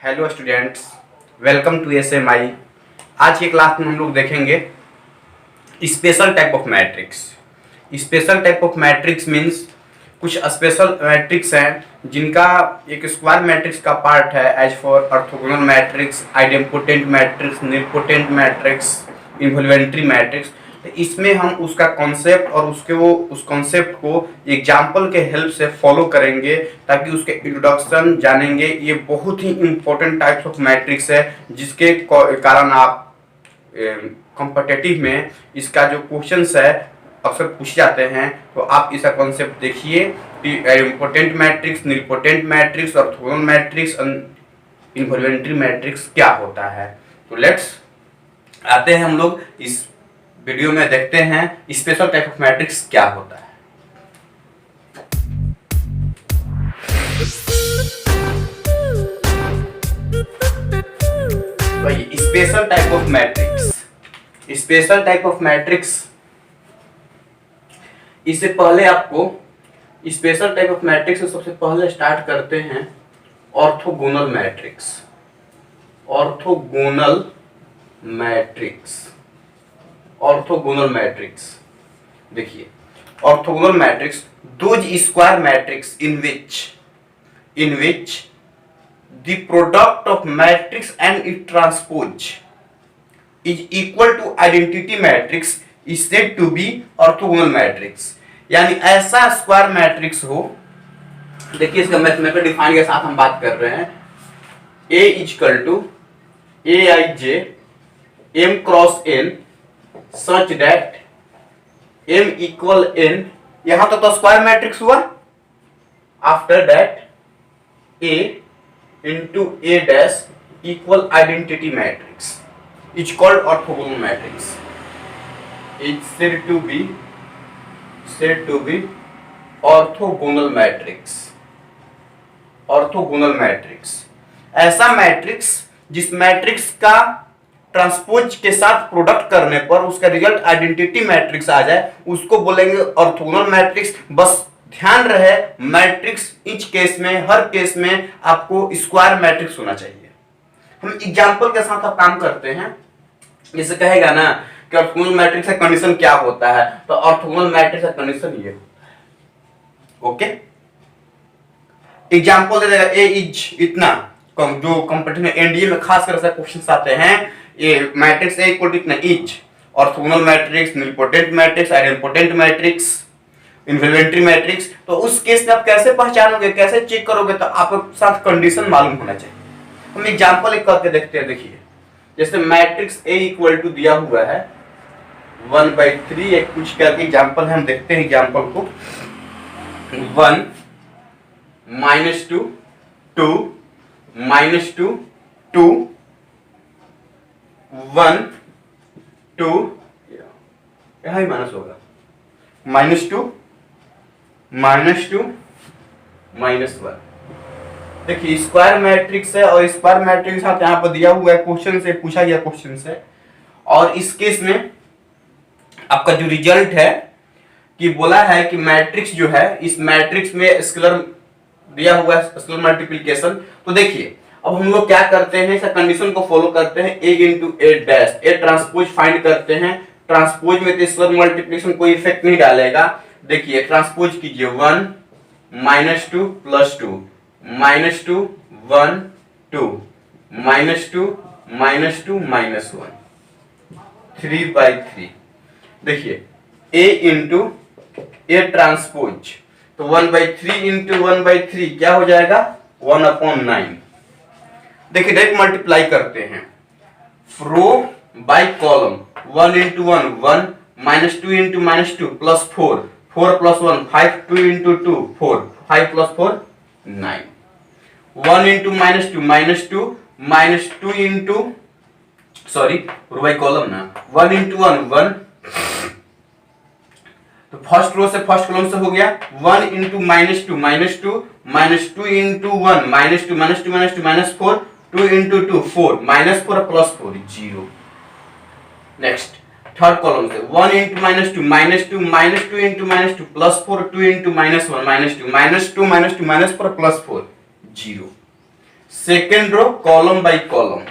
Hello students, welcome to SMI. आज की class में हम लोग देखेंगे special type of matrix. Special type of matrix means कुछ स्पेशल मैट्रिक्स हैं जिनका एक स्क्वायर मैट्रिक्स का पार्ट है, as for orthogonal matrix, idempotent matrix, nilpotent matrix, involutory matrix. तो इसमें हम उसका कॉन्सेप्ट और उस कॉन्सेप्ट को एग्जाम्पल के हेल्प से फॉलो करेंगे ताकि उसके इंट्रोडक्शन जानेंगे। ये बहुत ही इंपॉर्टेंट टाइप्स ऑफ मैट्रिक्स है जिसके कारण आप कॉम्पिटिटिव में इसका जो क्वेश्चंस है अक्सर पूछ जाते हैं। तो आप इसका कॉन्सेप्ट देखिए कि important matrix, nilpotent matrix, orthogonal matrix, involutory matrix क्या होता है। तो लेट्स आते हैं हम लोग इस वीडियो में देखते हैं स्पेशल टाइप ऑफ मैट्रिक्स क्या होता है। भाई special type of matrix, special type of matrix, इससे पहले आपको स्पेशल टाइप ऑफ मैट्रिक्स से सबसे पहले स्टार्ट करते हैं orthogonal matrix. Orthogonal matrix, orthogonal matrix देखिए, orthogonal matrix those square matrix in which the product of matrix and its transpose is equal to identity matrix is said to be orthogonal matrix। यानी ऐसा square matrix हो, देखिए इसका mathematical define के साथ हम बात कर रहे हैं। A equal to Aij m cross n such that m equal n, यहां तक तो स्क्वायर मैट्रिक्स हुआ। After that a into a dash equal identity matrix is called orthogonal matrix, is said to be orthogonal matrix। Orthogonal matrix ऐसा matrix जिस matrix का transpose के साथ product करने पर उसका रिजल्ट आइडेंटिटी मैट्रिक्स आ जाए, उसको बोलेंगे ऑर्थोगोनल मैट्रिक्स। बस ध्यान रहे मैट्रिक्स ईच केस में, हर केस में आपको स्क्वायर मैट्रिक्स होना चाहिए। हम एग्जांपल के साथ अब काम करते हैं। जैसे कहेगा ना कि ऑर्थोगोनल मैट्रिक्स का कंडीशन क्या होता है, तो ऑर्थोगोनल मैट्रिक्स का कंडीशन ये होता है। ओके, एग्जांपल दे देगा ए इज इतना, जो कंपटीशन में एनडीए में खास कर ऐसे क्वेश्चंस आते हैं। ये मैट्रिक्स ए इक्वल टू इतना is orthogonal matrix, nilpotent matrix, idempotent matrix, involutory matrix. तो उस केस में आप कैसे पहचानोगे, कैसे चेक करोगे, तो आपके साथ कंडीशन मालूम होना चाहिए। हम एग्जांपल एक करके देखते हैं। देखिए जैसे मैट्रिक्स ए इक्वल टू दिया हुआ है 1/3, एक कुछ करके एग्जांपल हम देखते हैं। एग्जांपल को 1 -2 2 -2 2 1 2, यहां ही माइनस होगा, -2 -2 -1। देखिए स्क्वायर मैट्रिक्स है और स्क्वायर मैट्रिक्स साथ यहाँ पर दिया हुआ है, क्वेश्चन से पूछा गया क्वेश्चन से। और इस केस में आपका जो रिजल्ट है कि बोला है कि मैट्रिक्स जो है, इस मैट्रिक्स में स्केलर दिया हुआ है, स्केलर मल्टीप्लिकेशन। तो देखिए अब हम लोग क्या करते हैं, इस कंडीशन को फॉलो करते हैं। a into A dash, A transpose find करते हैं। ट्रांसपोज में तो स्केलर मल्टीप्लिकेशन कोई इफेक्ट नहीं डालेगा। देखिए ट्रांसपोज कीजिए 1 -2 + 2 -2 1 2 -2 -2 -1 3/3। देखिए a इंटू ए ट्रांसपोज, तो 1/3 इंटू 1/3 क्या हो जाएगा 1/9। देखिए डायरेक्ट मल्टीप्लाई करते हैं, row by column, 1 into 1 1 -2 into -2 + 4 4 + 1 5 2 into 2 4 5 + 4 9 1 into -2 -2 into sorry row by column ना, 1 इंटू 1 1, तो फर्स्ट रो से फर्स्ट कॉलम से हो गया 1 into -2 -2 into 1 -2 -2 -4 2 into 2 4 -4 + 4 0। Next third column से 1 into -2 -2 into -2 + 4 2 into -1 -2 -2 -2 -4 + 4 0। Second row column by column,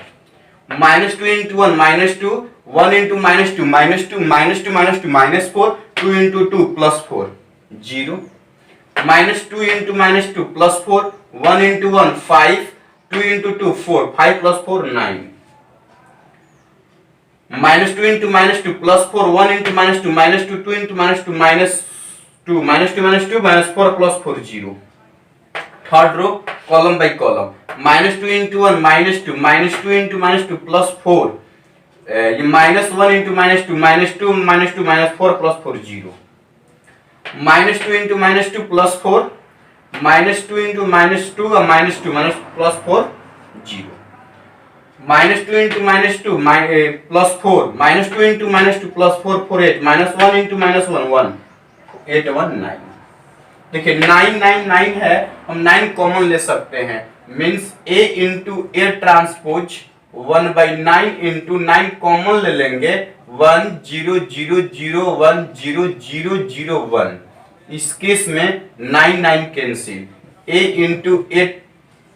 -2 into 1 -2, 1 into -2 -2 -2 -2 -4, 2 into 2 +4 0, -2 into -2 +4, 1 into 1 5, 2 into 2 4, 5 plus 4 9, -2 into -2 +4, 1 into -2 -2, 2 into -2 -2 -2 -4 +4 0. Third row column by column, -2 into 1 -2 -2 into -2 +4, ये -1 into -2 -2 -2 -4 +4 0, -2 into -2 +4, -2 into -2 -2 +4 0, -2 into -2 +4, -2 into -2 +4 4 8, -1 into -1 1 8 1 9. देखिए 9 9 9 है, हम 9 common ले सकते हैं, means A into A transpose 1/9 into 9 common ले लेंगे 1 0 0 0 1 0 0 0 1. इस केस में 9 9 cancel, A into A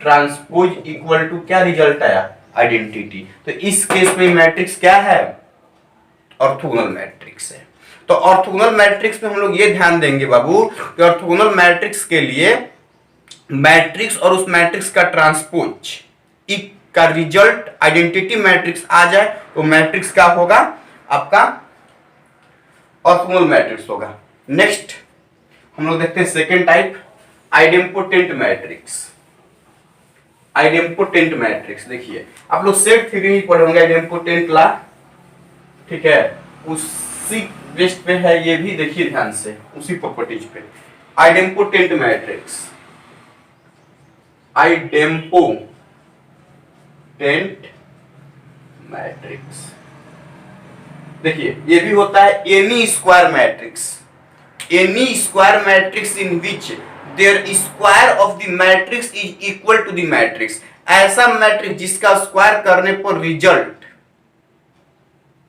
transpose equal to क्या रिजल्ट आया, आइडेंटिटी. तो इस केस में मैट्रिक्स क्या है, ऑर्थोगोनल मैट्रिक्स है. तो ऑर्थोगोनल मैट्रिक्स में हम लोग ये ध्यान देंगे बाबू कि ऑर्थोगोनल मैट्रिक्स के लिए मैट्रिक्स और उस मैट्रिक्स का ट्रांसपोज का रिजल्ट आइडेंटिटी मैट्रिक्स आ जाए तो मैट्रिक्स क्या होगा, आपका ऑर्थोगोनल मैट्रिक्स होगा. नेक्स्ट हम लोग देखते हैं second type, idempotent matrix. Idempotent matrix देखिए आप लोग सेट थ्योरी ही पढ़े होंगे, आइडेम्पोटेंट ला, ठीक है, उसी बेस्ट पे है ये भी, देखिए ध्यान से उसी प्रॉपर्टीज पे. आइडेम्पोटेंट मैट्रिक्स, आइडेम्पोटेंट मैट्रिक्स देखिए ये भी होता है any square matrix. Any square matrix in which there square of the matrix is equal to the matrix. ऐसा मैट्रिक्स जिसका स्क्वायर करने पर रिजल्ट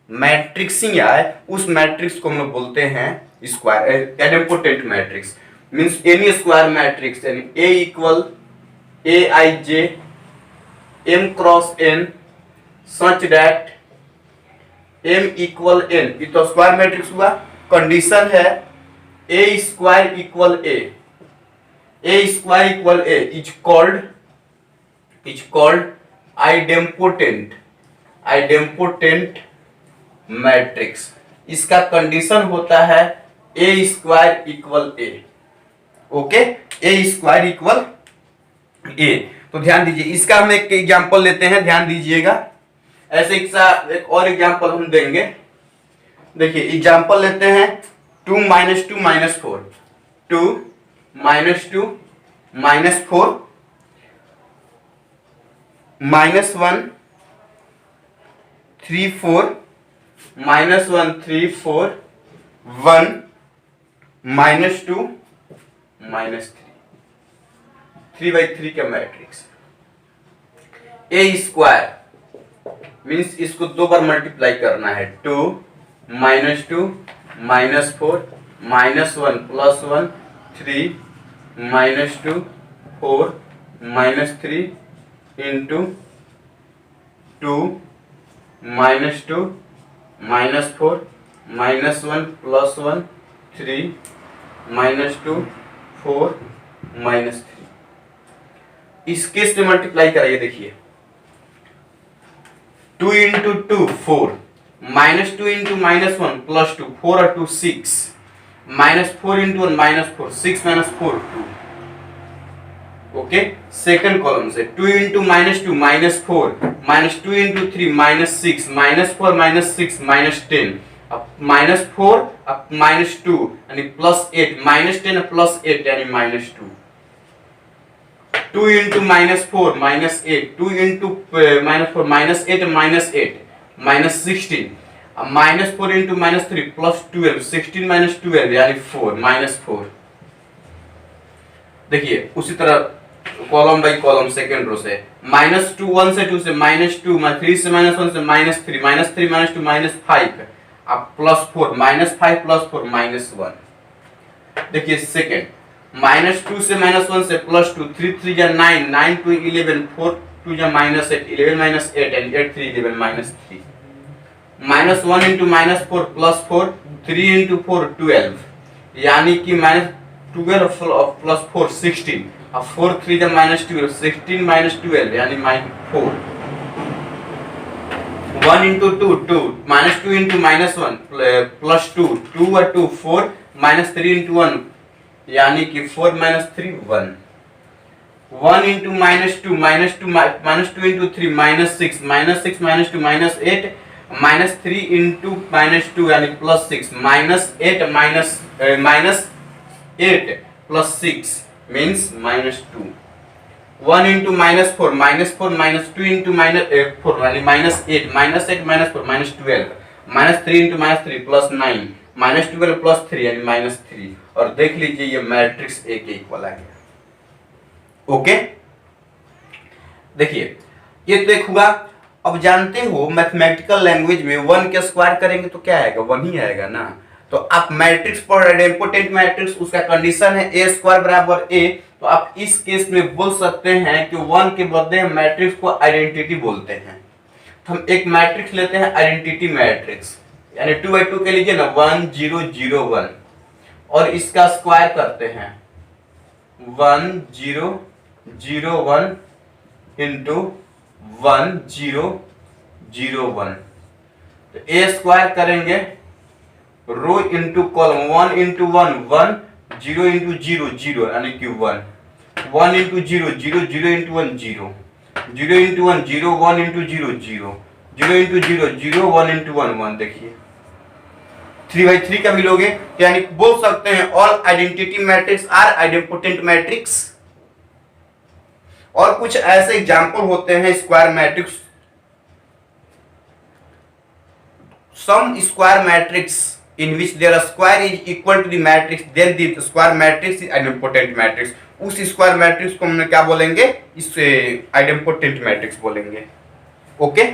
मैट्रिक्स ही आए, उस मैट्रिक्स को हम लोग बोलते हैं square idempotent matrix. Means any square matrix यानी A equal Aij M cross N such that M equal N, ये तो स्क्वायर मैट्रिक्स हुआ. कंडीशन है A square equal A, A square equal A is called idempotent matrix. इसका condition होता है A square equal A. Okay, A square equal A. तो ध्यान दीजिए, इसका हम एक एग्जांपल लेते हैं, ध्यान दीजिएगा. ऐसे एक और एग्जांपल हम देंगे. देखिए एग्जांपल लेते हैं 2 - 2 - 4, 2 - 2 - 4 -1 3 4 -1 3 4 1 -2 -3 3/3 का मैट्रिक्स. A स्क्वायर मीन्स इसको 2 बार मल्टीप्लाई करना है, 2 - 2 -4 -1 +1 3 -2 4 -3 इंटू 2 -2 -4 -1 +1 3 -2 4 -3. इस केस में मल्टीप्लाई कराइए. देखिए 2 into 2 4, -2 into -1 +2 4 और 2 6, -4 into 1 -4 6 -4 2. ओके, सेकंड कॉलम से 2 into -2 -4 -2 into 3 -6 -4 -6 -10, अब -4 अब -2 यानी +8 -10 +8 यानी -2. 2 into -4 -8, 2 into -4 -8 -8 -16, अब -4 into -3 +12 16 -12 यानी 4 -4. देखिए उसी तरह column by column second row से -2 1 से 2 से -2 3 से -1 से -3 -3 -2 -5, अब +4 -5 +4 -1. देखिए सेकेंड -2 से -1 से +2 3 3 या 9 9 2 11 4 2 जा minus 8, 11 minus 8 and 8 3 11 minus 3, minus 1 into minus 4 plus 4, 3 into 4 12, यानी कि माइनस 12 प्लस 4 16, अब 4 3 जा माइनस 12, 16 माइनस 12 यानी minus 4, 1 into 2 2, minus 2 into minus 1 plus 2, 2 और 2 4, माइनस 3 इंटू 1 यानी कि 4 minus 3 1, 1 into minus 2 minus 2 into 3 minus 6 minus 2 minus 8, minus 3 into minus 2 यानी plus 6, minus 8 minus 8 plus 6 means minus 2, 1 into minus 4 minus 2 into minus 4 यानी minus 8 minus 4 minus 12, minus 3 into minus 3 plus 9, minus 12 plus 3 यानी minus 3, और देख लीजिए ये matrix ए के equal आ गया। Okay, देखिए ये देखूंगा। अब जानते हो मैथमेटिकल लैंग्वेज में 1 के स्क्वायर करेंगे तो क्या आएगा, 1 ही आएगा ना। तो आप मैट्रिक्स पढ़ रहे हैं, इम्पोर्टेंट मैट्रिक्स, उसका कंडीशन है ए स्क्वायर बराबर ए, तो आप इस केस में बोल सकते हैं कि 1 के बदले हम मैट्रिक्स को आइडेंटिटी बोलते हैं। तो हम एक मैट्रिक्स लेते हैं आइडेंटिटी मैट्रिक्स, यानी 2/2 के लीजिए ना 1 0 0 1, और इसका स्क्वायर करते हैं 1 0 0 1 इंटू 1 0 0 1, तो ए स्क्वायर करेंगे rho into column, 1 into 1 1, 0 into 0 0 यानी कि 1, 1 into 0 0 0 into 1 0, 0 into 1 0, 1 into 0 0, 0 into 0 0, 1 into 1 1। देखिए 3/3 का भी लोगे तो यानी बोल सकते हैं all identity matrix are idempotent matrix. और कुछ ऐसे एग्जांपल होते हैं square matrix, some square matrix in which their square is equal to the matrix, then the square matrix is idempotent matrix। उस स्क्वायर मैट्रिक्स को हम क्या बोलेंगे, इससे आइडेंपोटेंट मैट्रिक्स बोलेंगे। ओके,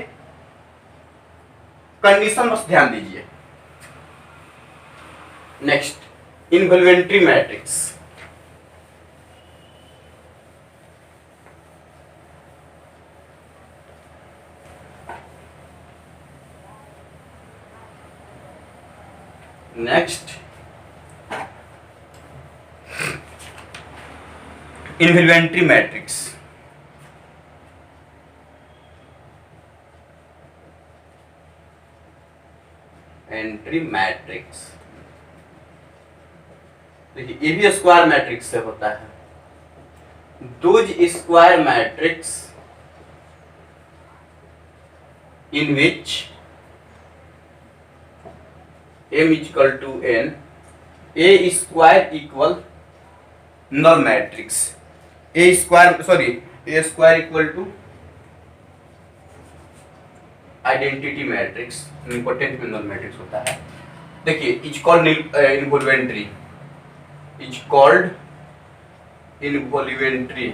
कंडीशन बस ध्यान दीजिए। Next involutory matrix, next involutory matrix, entry matrix. देखिए ये भी स्क्वायर मैट्रिक्स से होता है। Those square matrix in which m equal to n, a square equal null matrix, a square equal to identity matrix, important में null matrix होता है। देखिए is called involutory, is called involutory,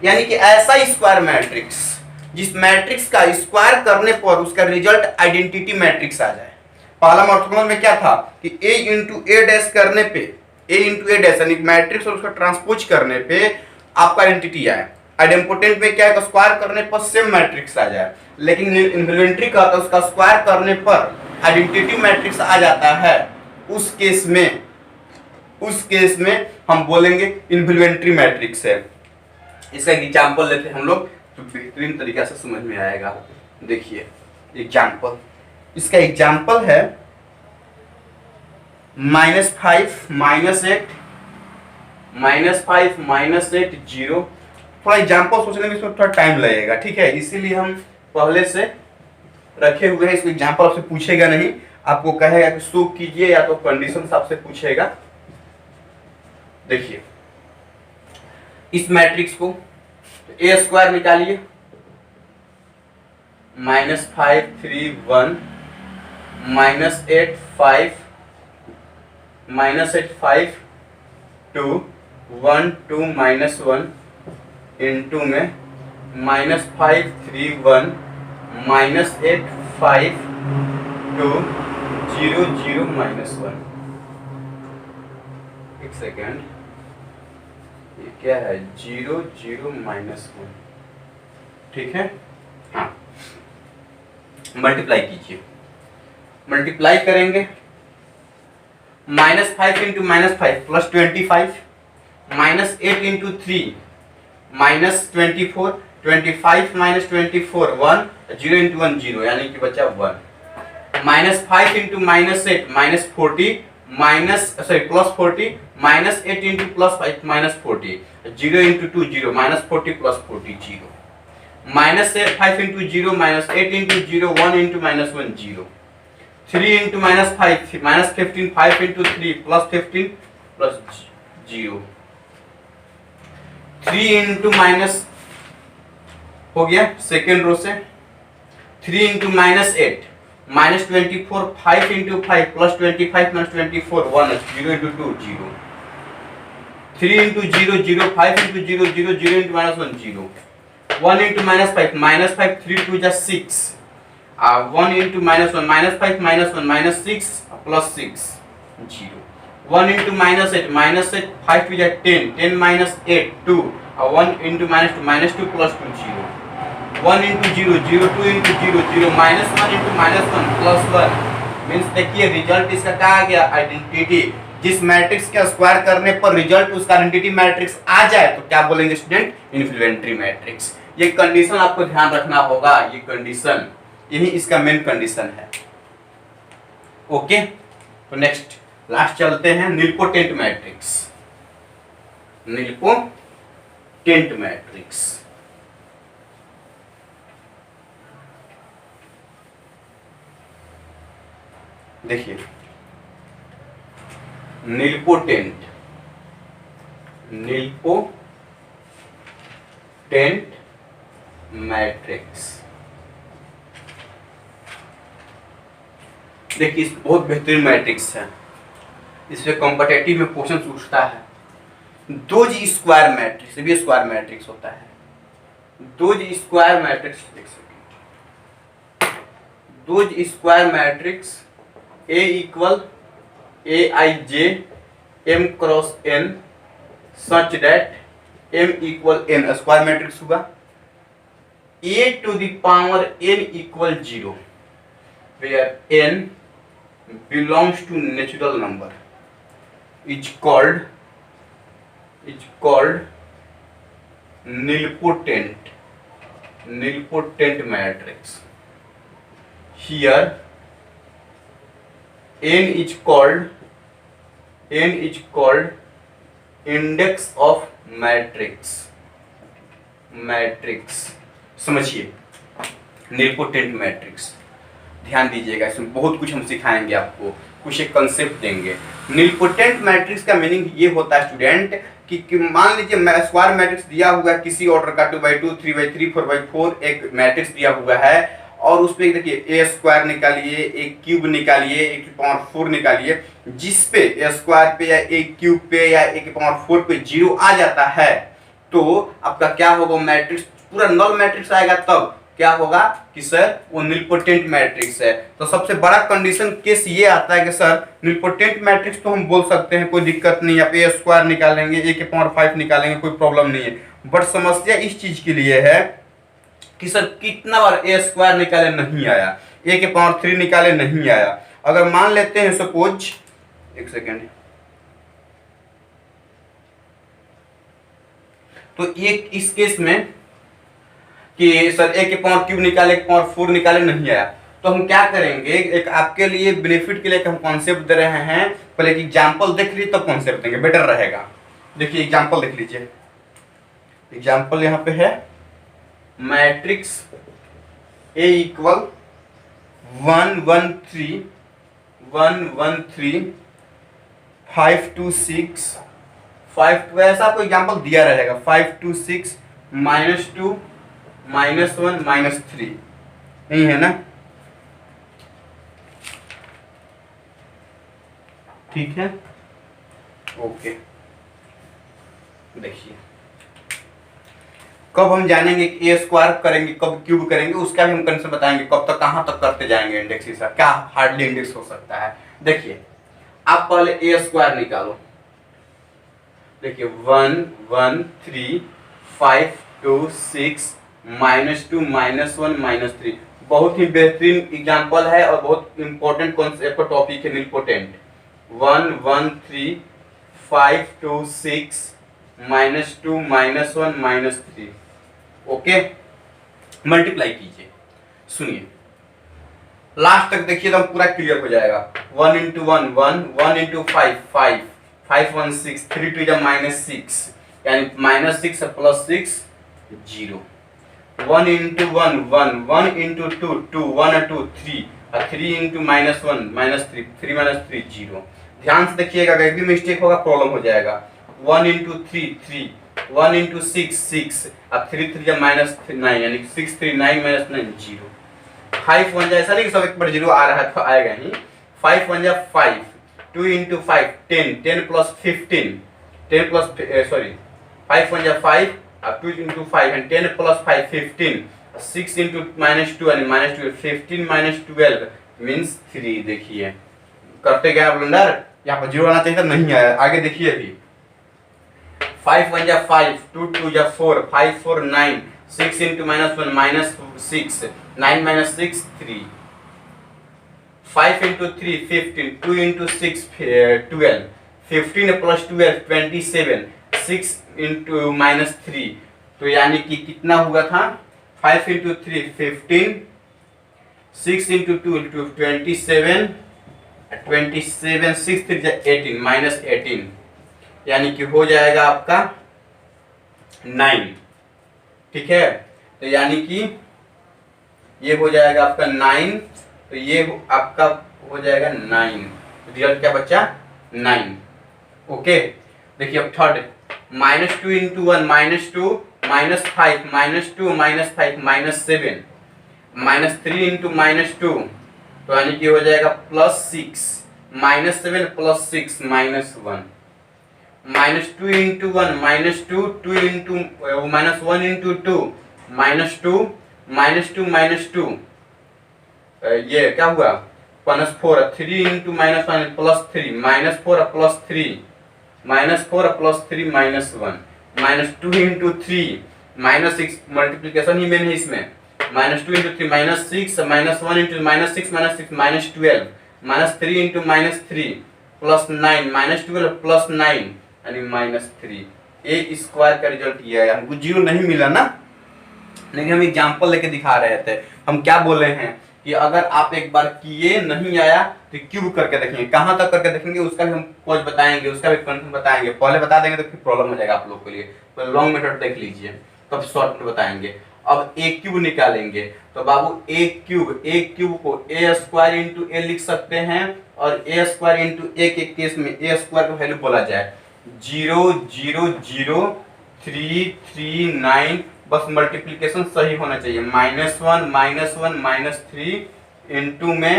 यानी कि ऐसा स्क्वायर मैट्रिक्स जिस matrix का square करने पर उसका रिजल्ट आइडेंटिटी मैट्रिक्स आ जाए। पहला ऑर्थोगोनल में क्या था कि a इंटू ए डैश करने पे, a इंटू ए डैश यानी मैट्रिक्स और उसका ट्रांसपोज करने पे आपका आइडेंटिटी आए। आइडेंपोटेंट में क्या है, स्क्वायर करने पर सेम मैट्रिक्स आ जाए, लेकिन इन्वॉल्यूमेंट्री का तो उसका स्क्वायर करने पर आइडेंटिटी मैट्रिक्स आ जाता है। उस केस में हम बोलेंगे इन्वॉल्यूमेंट्री मैट्रिक्स है। इसका एग्जांपल लेते हैं हम लोग तो बेहतरीन तरीका से समझ में आएगा। देखिए एग्जांपल, इसका एग्जांपल है -5 -8 -5 -8 0। थोड़ा एग्जांपल सोचने में इसमें थोड़ा टाइम लगेगा, ठीक है, इसीलिए हम पहले से रखे हुए हैं। इसको एग्जांपल आपसे पूछेगा नहीं, आपको कहेगा कि शो कीजिए या तो कंडीशन आपसे पूछेगा। देखिए इस मैट्रिक्स को ए स्क्वायर निकालिए, -5 3 1 -8 5 -8 5 2 1 2 -1 इनटू में -5 3 1 -8 5 2 0 0 -1। एक सेकेंड, ये क्या है 0 0 -1, ठीक है। हाँ, मल्टीप्लाई कीजिए, मल्टीप्लाई करेंगे -5 इंटू -5 +25, -8 इंटू 3 -24, 25 -24 1, 0 इंटू 1 0, यानी कि बचा 1, -5 into -8 -40, +40, -8 into +5 -40, 0 into 2 0, -40 +40 0, -5 into 0 -8 into 0, 1 into -1 0, 3 into -5 -15, 5 into 3 +15 +0, 3 into minus हो गया सेकेंड रो से, 3 into -8 -24, 5 into 5 +25 -24 1, 0 into 2 0, 3 into 0 0, 5 into 0 0, 0 into -1 0, 1 into -5 -5 3 2 जा 6, 1 इंटू -1 -5 -1 -6 +6 0, 1 इंटू -8 -8 5 2 जा 10, 10 -8 2, 1 into -2 +2 0, 1 into 0 0, 2 into 0 0, -1 into -1 +1, means देखिए रिजल्ट इसका क्या आ गया आइडेंटिटी। जिस मैट्रिक्स का स्क्वायर करने पर रिजल्ट उसका आइडेंटिटी मैट्रिक्स आ जाए तो क्या बोलेंगे स्टूडेंट, इन्फ्लुएंट्री मैट्रिक्स। ये कंडीशन आपको ध्यान रखना होगा, ये कंडीशन यही इसका मेन कंडीशन है। ओके, तो नेक्स्ट लास्ट चलते हैं निलपोटेंट मैट्रिक्स। निलपोटेंट मैट्रिक्स देखिए, निलपोटेंट मैट्रिक्स देखिए, इस बहुत बेहतरीन मैट्रिक्स है, इसमें कॉम्पिटिटिव में क्वेश्चन पूछता है। दो जी स्क्वायर मैट्रिक्स, भी स्क्वायर मैट्रिक्स होता है, दो जी स्क्वायर मैट्रिक्स देख सकते, दो जी square matrix A equal Aij M cross N such that M equal N square matrix हुआ। A to the power N equal 0 where N belongs to natural number is called nilpotent matrix. Here n is called index of matrix। समझिए nilpotent matrix, ध्यान दीजिएगा, इसमें बहुत कुछ हम सिखाएंगे आपको, कुछ एक कंसेप्ट देंगे। निलपोटेंट मैट्रिक्स का मीनिंग ये होता है स्टूडेंट कि मान लीजिए स्क्वायर मैट्रिक्स दिया हुआ है किसी ऑर्डर का 2/2 3/3 4/4 एक मैट्रिक्स दिया हुआ है, और उसपे देखिए ए स्क्वायर निकालिए, एक क्यूब निकालिए, एक पावर 4 निकालिए, जिस पे ए स्क्वायर पे या एक क्यूब पे या एक पावर 4 पे 0 आ जाता है तो आपका क्या होगा, मैट्रिक्स पूरा नल मैट्रिक्स आएगा। तब क्या होगा कि सर वो निलपोटेंट मैट्रिक्स है। तो सबसे बड़ा कंडीशन केस ये आता है कि सर निलपोटेंट मैट्रिक्स तो हम बोल सकते हैं, कोई दिक्कत नहीं, आप ए स्क्वायर निकालेंगे, ए के पावर 5 निकालेंगे, कोई प्रॉब्लम नहीं है। बट समस्या इस चीज के लिए है कि सर कितना बार ए स्क्वायर निकाले नहीं आया, ए के पावर 3 निकाले नहीं आया। अगर मान लेते हैं सपोज, एक सेकेंड, तो एक इस केस में कि सर ए के पावर क्यूब निकाले, पावर 4 निकाले नहीं आया, तो हम क्या करेंगे, एक आपके लिए बेनिफिट के लिए हम कॉन्सेप्ट दे रहे हैं, पहले एक एग्जांपल देख लीजिए तब कॉन्सेप्ट देंगे, बेटर रहेगा। देखिए एग्जांपल देख लीजिए, एग्जांपल यहाँ पे है मैट्रिक्स ए इक्वल 1 1 3 1 1 3 5 2 6 5 2, ऐसा आपको एग्जांपल दिया रहेगा, 5 2 6 -2 -1 -3, नहीं है ना, ठीक है। ओके, देखिए कब हम जानेंगे कि ए स्क्वायर करेंगे, कब क्यूब करेंगे, उसका भी हम कंसेप्ट बताएंगे, कब तक कहां तक करते जाएंगे इंडेक्स, इसका क्या हार्डली इंडेक्स हो सकता है। देखिए आप पहले ए स्क्वायर निकालो, देखिए 1 1 3 5 2 6 -2 -1 -3, बहुत ही बेहतरीन एग्जाम्पल है और बहुत इंपॉर्टेंट कॉन्सेप्ट टॉपिक है निलपोटेंट। 1 1 3 5 2 6 -2 -1 -3। ओके, मल्टीप्लाई कीजिए, सुनिए लास्ट तक देखिए तो पूरा क्लियर हो जाएगा। 1 इंटू 1 1 1 इंटू 5 5 5 1 6 3 टू जा -6 यानी -6 प्लस 6 0। 1 इंटू 1 1 1 इंटू 2 2 1 2 3 और 3 इंटू -1 -3 3 -3 0। ध्यान से देखिएगा, अगर भी मिस्टेक होगा प्रॉब्लम हो जाएगा। 1 इंटू 3 3 1 इंटू 6 6 और 3 3 जा -9 यानी 6 3 9 -9 0। 5 1 जा, ऐसा नहीं कि सब एक बार 0 आ रहा है तो आएगा ही। 5 1 जा 5 2 इंटू 5 10 10 प्लस 15 10 प्लस सॉरी 5 1 जा 5 और 2 इंटू 5 एंड 10 प्लस 5 15 6 इंटू -2 यानी -2 15 -12 मीन्स 3। देखिए करते गए ब्लंडर, यहाँ पर 0 आना चाहिए था, नहीं आया। आगे देखिए अभी 5 1 जा 5 2 2 जा 4 5 4 9 6 into -1 -6 9 -6 3 5 into 3 15 2 into 6 12 15 plus 12 27 6 into -3 तो यानी कि कितना हुआ था 5 इंटू 3 15 6 इंटू 2 27 27 6 3 18 -18 यानी कि हो जाएगा आपका 9। ठीक है, तो यानी कि ये हो जाएगा आपका 9, तो ये आपका हो जाएगा 9। रिजल्ट क्या बच्चा 9। ओके, देखिए अब थर्ड -2 इंटू 1 -2 -5 -2 -5 -7 -3 इंटू -2 तो यानी कि हो जाएगा +6 -7 प्लस 6 -1 -2 इंटू 1 -2 2 इंटू -1 इंटू 2 -2 -2 ये क्या हुआ +4 3 into -1 plus 3 -4 plus 3 -4 plus 3 -1 -2 into 3 -6 multiplication ही मेन है इसमें -2 into 3 -6 -1 into -6 -6 -12 -3 into -3 plus 9 -12 plus 9 यानी -3। ए स्क्वायर का रिजल्ट ये आया। हमको 0 नहीं मिला ना, लेकिन हम एग्जाम्पल लेके दिखा रहे थे। हम क्या बोले हैं कि अगर आप एक बार किए नहीं आया तो क्यूब करके देखेंगे, कहाँ तक करके देखेंगे उसका भी हम कोच बताएंगे, उसका भी कंसेप्ट बताएंगे। पहले बता देंगे तो फिर प्रॉब्लम हो जाएगा आप लोग के लिए। तो लॉन्ग मेथड देख लीजिए, तब शॉर्ट में बताएंगे। अब ए क्यूब निकालेंगे तो बाबू ए क्यूब को ए स्क्वायर इंटू ए लिख सकते हैं, और ए स्क्वायर इंटू ए के केस में ए स्क्वायर का वैल्यू बोला जाए 0 0 0 3 3 9, बस मल्टीप्लिकेशन सही होना चाहिए। -1 -3 इंटू में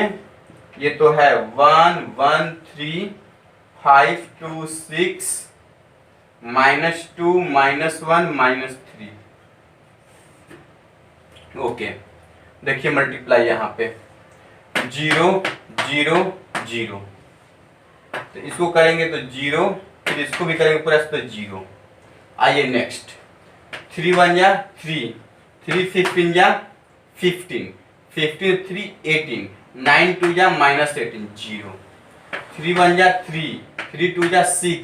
ये तो है 1 1 3 5 2 6 -2 -1 -3। ओके, देखिए मल्टीप्लाई यहाँ पे 0 0 0, तो इसको करेंगे तो 0, फिर इसको भी करेंगे पूरा तो 0। आइए नेक्स्ट 3 1 जा 3 3 15 जा 15 15 3 18 9 2 जा -18 0। 3 1 जा 3 3 2 जा 6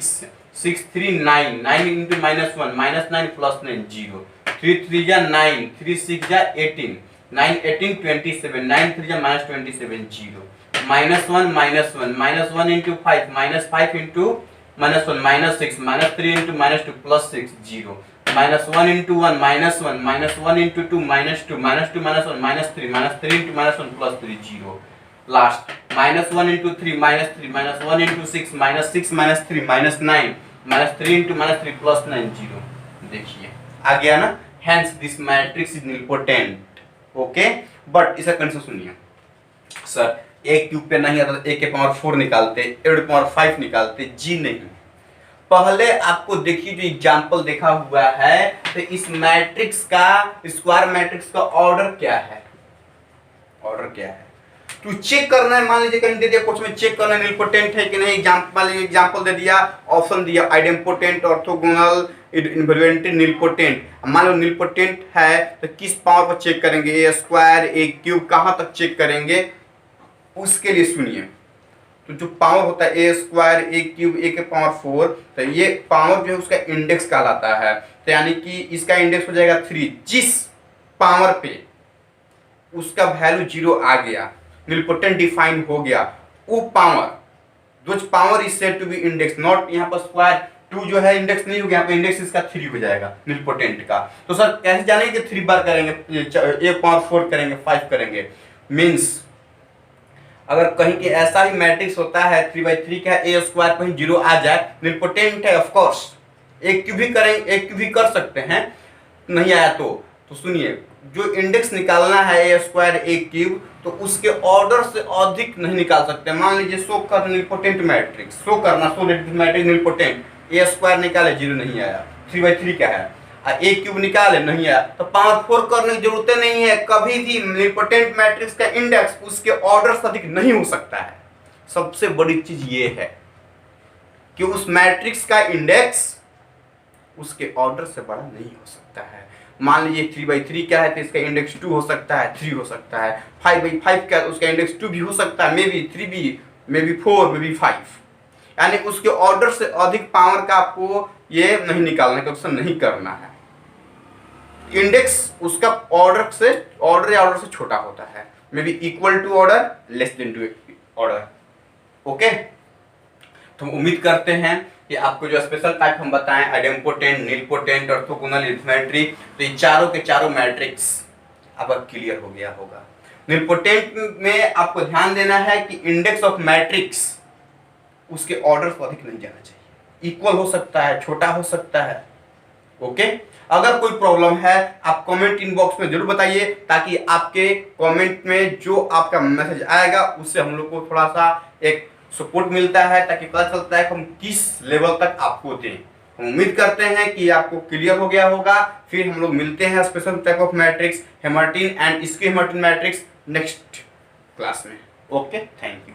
6 3 9 9 इंटू -1 -9 प्लस 9 0। 3 3 जा 9 3 6 जा 18 9 18 27 9 3 जा -27 0। -1 -1 into 5 -5 into -1 -6 -3 into -2 plus 6 0। -1 into 1 -1 -1 into 2 -2 -2 -1 -3 into -1 plus 3 0। Last -1 into 3 -3 -1 into 6 -6 -3 -9 -3 into -3 plus 9 0। देखिए आ गया ना, hence this matrix is nilpotent. Okay, but इसका कंडीशन सुनिए सर, ए क्यूब पे नहीं आता तो ए के पावर 4 निकालते, ए के पावर 5 निकालते। जी नहीं, पहले आपको देखिए जो एग्जांपल देखा हुआ है तो इस मैट्रिक्स का, स्क्वायर मैट्रिक्स का ऑर्डर क्या है, ऑर्डर क्या है। टू चेक करना है, मान लीजिए कहीं दे दिया क्वेश्चन में चेक करना है निलपोटेंट है कि नहीं, मान लीजिए एग्जाम्पल दे दिया, ऑप्शन दिया आइडेम्पोटेंट, ऑर्थोगोनल, इन्वॉल्वेंट, निलपोटेंट। मान लो निलपोटेंट है तो किस पावर पर चेक करेंगे, ए स्क्वायर ए क्यूब, कहाँ तक चेक करेंगे उसके लिए सुनिए। तो जो पावर होता है ए स्क्वायर ए क्यूब ए के पावर 4, तो ये पावर जो है उसका इंडेक्स कहलाता है। तो यानी कि इसका इंडेक्स हो जाएगा 3, जिस पावर पे उसका वैल्यू 0 आ गया, निलपोटेंट डिफाइन हो गया, वो पावर, जो power is said to be index, not यहाँ पर स्क्वायर 2 जो है इंडेक्स नहीं हो गया, यहाँ पे इंडेक्स इसका 3 हो जाएगा निलपोटेंट का। तो सर कैसे जानेंगे, 3 बार करेंगे, ए पावर 4 करेंगे, 5 करेंगे, मीन्स अगर कहीं के ऐसा ही मैट्रिक्स होता है 3/3 का, ए स्क्वायर कहीं 0 आ जाए, निलपोटेंट है ऑफ कोर्स, एक क्यूब भी करेंगे, एक क्यूब भी कर सकते हैं, नहीं आया तो सुनिए, जो इंडेक्स निकालना है ए स्क्वायर ए क्यूब, तो उसके ऑर्डर से अधिक नहीं निकाल सकते। मान लीजिए शो कर निलपोटेंट मैट्रिक्स, शो करना, शो मैट्रिक्स निलपोटेंट, ए स्क्वायर निकाले 0 नहीं आया, 3/3 का है, ए क्यूब निकाले नहीं आया, तो पावर 4 करने की जरूरत नहीं है। कभी भी निलपोटेंट मैट्रिक्स का इंडेक्स उसके ऑर्डर से अधिक नहीं हो सकता है। सबसे बड़ी चीज ये है कि उस मैट्रिक्स का इंडेक्स उसके ऑर्डर से बड़ा नहीं हो सकता है। मान लीजिए 3/3 क्या है तो इसका इंडेक्स 2 हो सकता है, 3 हो सकता है। 5/5 क्या है, उसका इंडेक्स 2 भी हो सकता है, मे बी 3 भी, मे बी 4, मे बी 5। यानी उसके ऑर्डर से अधिक पावर का आपको ये नहीं निकालना, क्वेश्चन नहीं करना है। इंडेक्स उसका ऑर्डर या ऑर्डर से छोटा होता है, may be equal to order, less than two order. Okay, तो हम उम्मीद करते हैं कि आपको जो स्पेशल टाइप हम बताएं, आइडेम्पोटेंट, निलपोटेंट, ऑर्थोगोनल, अरिथमेटिक, तो ये चारों के चारों मैट्रिक्स आपका क्लियर हो गया होगा। निलपोटेंट में आपको ध्यान देना है कि इंडेक्स ऑफ मैट्रिक्स उसके ऑर्डर से अधिक नहीं जाना चाहिए, इक्वल हो सकता है, छोटा हो सकता है। ओके, अगर कोई प्रॉब्लम है आप कमेंट इनबॉक्स में जरूर बताइए, ताकि आपके कमेंट में जो आपका मैसेज आएगा उससे हम लोग को थोड़ा सा एक सपोर्ट मिलता है, ताकि पता चलता है कि हम किस लेवल तक आपको दें। हम उम्मीद करते हैं कि आपको क्लियर हो गया होगा। फिर हम लोग मिलते हैं special type of matrix, Hermitian and skew Hermitian matrix next class में। Okay, thank you.